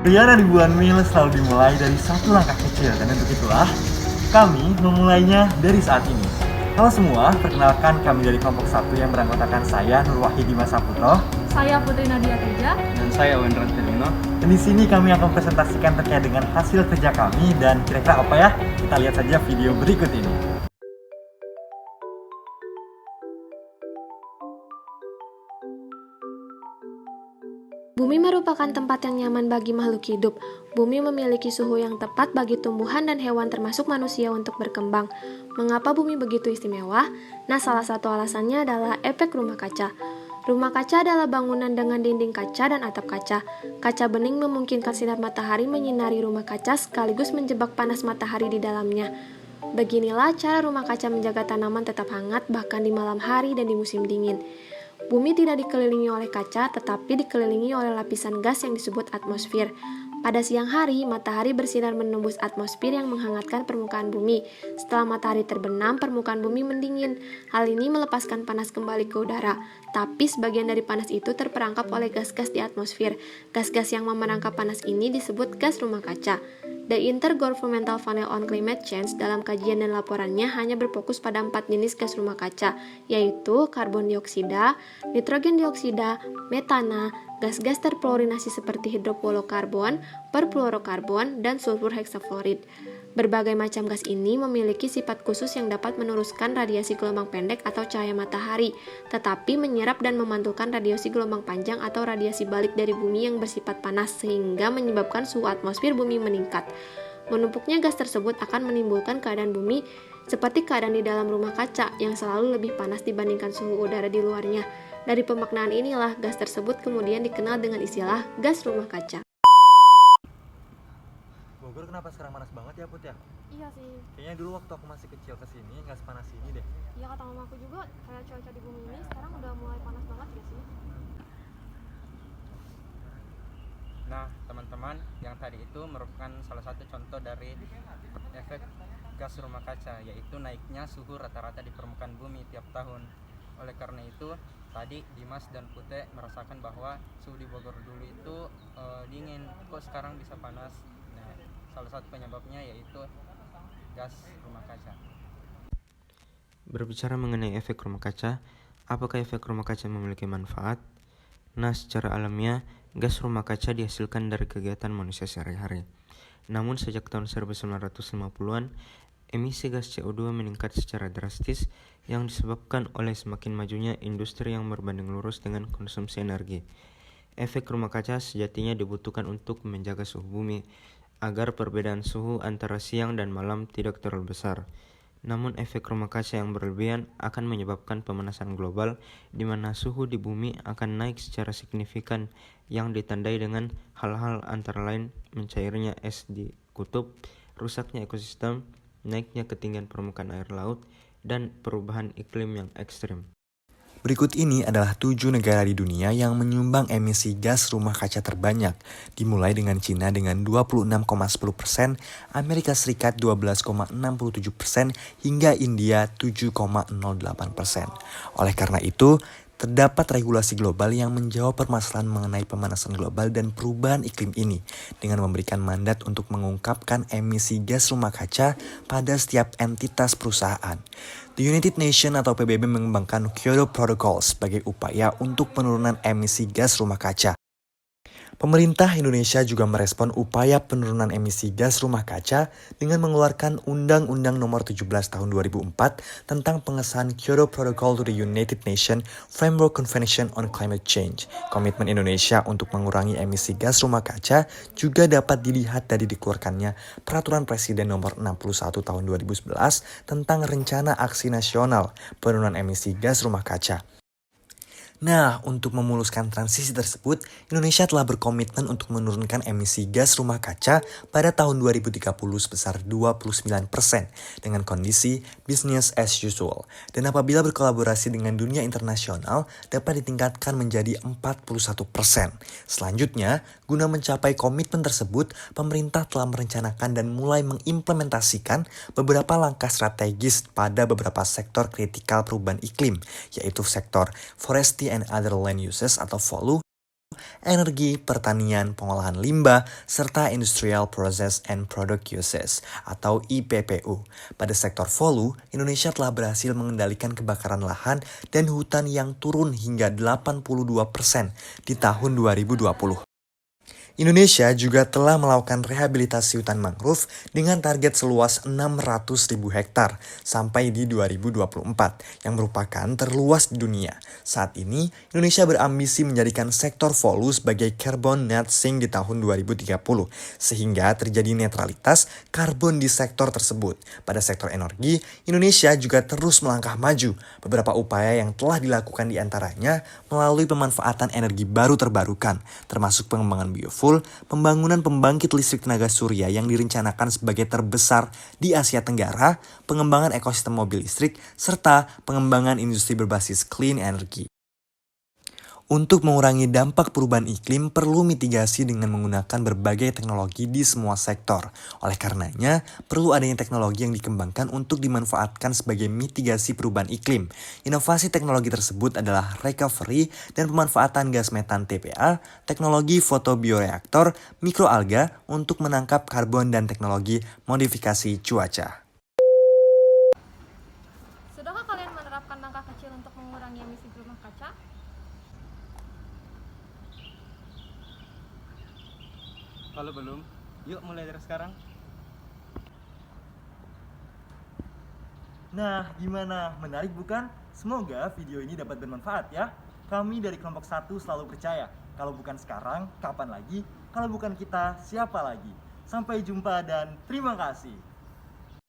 Riana di bulan Mei selalu dimulai dari satu langkah kecil, dan untuk itulah kami memulainya dari saat ini. Halo semua, perkenalkan kami dari kelompok 1 yang beranggotakan saya Nur Wahidi Masaputro, saya Putri Nadia Teja, dan saya Wendran Telino. dan di sini kami akan presentasikan terkait dengan hasil kerja kami dan kira-kira apa ya? Kita lihat saja video berikut ini. Bumi merupakan tempat yang nyaman bagi makhluk hidup. Bumi memiliki suhu yang tepat bagi tumbuhan dan hewan termasuk manusia untuk berkembang. Mengapa bumi begitu istimewa? Nah, salah satu alasannya adalah efek rumah kaca. Rumah kaca adalah bangunan dengan dinding kaca dan atap kaca. Kaca bening memungkinkan sinar matahari menyinari rumah kaca sekaligus menjebak panas matahari di dalamnya. Beginilah cara rumah kaca menjaga tanaman tetap hangat bahkan di malam hari dan di musim dingin. Bumi tidak dikelilingi oleh kaca, tetapi dikelilingi oleh lapisan gas yang disebut atmosfer. Pada siang hari, matahari bersinar menembus atmosfer yang menghangatkan permukaan bumi. Setelah matahari terbenam, permukaan bumi mendingin. Hal ini melepaskan panas kembali ke udara. Tapi sebagian dari panas itu terperangkap oleh gas-gas di atmosfer. Gas-gas yang memerangkap panas ini disebut gas rumah kaca. The Intergovernmental Panel on Climate Change dalam kajian dan laporannya hanya berfokus pada 4 jenis gas rumah kaca, yaitu karbon dioksida, nitrogen dioksida, metana, gas-gas terfluorinasi seperti hidrofluorokarbon, perfluorokarbon, dan sulfur heksafluorid. Berbagai macam gas ini memiliki sifat khusus yang dapat meneruskan radiasi gelombang pendek atau cahaya matahari, tetapi menyerap dan memantulkan radiasi gelombang panjang atau radiasi balik dari bumi yang bersifat panas sehingga menyebabkan suhu atmosfer bumi meningkat. Menumpuknya gas tersebut akan menimbulkan keadaan bumi seperti keadaan di dalam rumah kaca yang selalu lebih panas dibandingkan suhu udara di luarnya. Dari pemaknaan inilah gas tersebut kemudian dikenal dengan istilah gas rumah kaca. Bogor kenapa sekarang panas banget ya, Put ya? iya sih. Kayaknya dulu waktu aku masih kecil kesini nggak sepanas ini deh. Ya kata mama aku juga, kayak cuaca di bumi ini sekarang udah mulai panas banget ya sih. Nah, teman-teman, yang tadi itu merupakan salah satu contoh dari efek gas rumah kaca, yaitu naiknya suhu rata-rata di permukaan bumi tiap tahun. Oleh karena itu, tadi Dimas dan Pute merasakan bahwa suhu di Bogor dulu itu dingin, kok sekarang bisa panas. Nah, salah satu penyebabnya yaitu gas rumah kaca. Berbicara mengenai efek rumah kaca, apakah efek rumah kaca memiliki manfaat? Nah, secara alamiah, gas rumah kaca dihasilkan dari kegiatan manusia sehari-hari. Namun sejak tahun 1950-an, emisi gas CO2 meningkat secara drastis yang disebabkan oleh semakin majunya industri yang berbanding lurus dengan konsumsi energi. Efek rumah kaca sejatinya dibutuhkan untuk menjaga suhu bumi, agar perbedaan suhu antara siang dan malam tidak terlalu besar. Namun efek rumah kaca yang berlebihan akan menyebabkan pemanasan global di mana suhu di bumi akan naik secara signifikan yang ditandai dengan hal-hal antara lain mencairnya es di kutub, rusaknya ekosistem, naiknya ketinggian permukaan air laut, dan perubahan iklim yang ekstrim. Berikut ini adalah 7 negara di dunia yang menyumbang emisi gas rumah kaca terbanyak, dimulai dengan Cina dengan 26,10%, Amerika Serikat 12,67%, hingga India 7,08%. Oleh karena itu, terdapat regulasi global yang menjawab permasalahan mengenai pemanasan global dan perubahan iklim ini dengan memberikan mandat untuk mengungkapkan emisi gas rumah kaca pada setiap entitas perusahaan. The United Nations atau PBB mengembangkan Kyoto Protocol sebagai upaya untuk penurunan emisi gas rumah kaca. Pemerintah Indonesia juga merespon upaya penurunan emisi gas rumah kaca dengan mengeluarkan Undang-Undang Nomor 17 Tahun 2004 tentang pengesahan Kyoto Protocol to the United Nations Framework Convention on Climate Change. Komitmen Indonesia untuk mengurangi emisi gas rumah kaca juga dapat dilihat dari dikeluarkannya Peraturan Presiden Nomor 61 Tahun 2011 tentang Rencana Aksi Nasional Penurunan Emisi Gas Rumah Kaca. Nah, untuk memuluskan transisi tersebut, Indonesia telah berkomitmen untuk menurunkan emisi gas rumah kaca pada tahun 2030 sebesar 29% dengan kondisi business as usual. Dan apabila berkolaborasi dengan dunia internasional, dapat ditingkatkan menjadi 41%. Selanjutnya, guna mencapai komitmen tersebut, pemerintah telah merencanakan dan mulai mengimplementasikan beberapa langkah strategis pada beberapa sektor kritikal perubahan iklim, yaitu sektor forestry and other land uses atau FOLU, energi, pertanian, pengolahan limbah, serta Industrial Process and Product Uses atau IPPU. Pada sektor volume, Indonesia telah berhasil mengendalikan kebakaran lahan dan hutan yang turun hingga 82% di tahun 2020. Indonesia juga telah melakukan rehabilitasi hutan mangrove dengan target seluas 600.000 hektar sampai di 2024 yang merupakan terluas di dunia. Saat ini, Indonesia berambisi menjadikan sektor volume sebagai carbon net sink di tahun 2030 sehingga terjadi netralitas karbon di sektor tersebut. Pada sektor energi, Indonesia juga terus melangkah maju. Beberapa upaya yang telah dilakukan diantaranya melalui pemanfaatan energi baru terbarukan, termasuk pengembangan biofuel, pembangunan pembangkit listrik tenaga surya yang direncanakan sebagai terbesar di Asia Tenggara, pengembangan ekosistem mobil listrik, serta pengembangan industri berbasis clean energy. Untuk mengurangi dampak perubahan iklim, perlu mitigasi dengan menggunakan berbagai teknologi di semua sektor. Oleh karenanya, perlu adanya teknologi yang dikembangkan untuk dimanfaatkan sebagai mitigasi perubahan iklim. Inovasi teknologi tersebut adalah recovery dan pemanfaatan gas metan TPA, teknologi fotobioreaktor, mikroalga untuk menangkap karbon dan teknologi modifikasi cuaca. Sudahkah kalian menerapkan langkah kecil untuk mengurangi emisi rumah kaca? Kalau belum, yuk mulai dari sekarang. Nah, gimana? Menarik bukan? Semoga video ini dapat bermanfaat ya. Kami dari kelompok 1 selalu percaya, kalau bukan sekarang, kapan lagi? Kalau bukan kita, siapa lagi? Sampai jumpa dan terima kasih.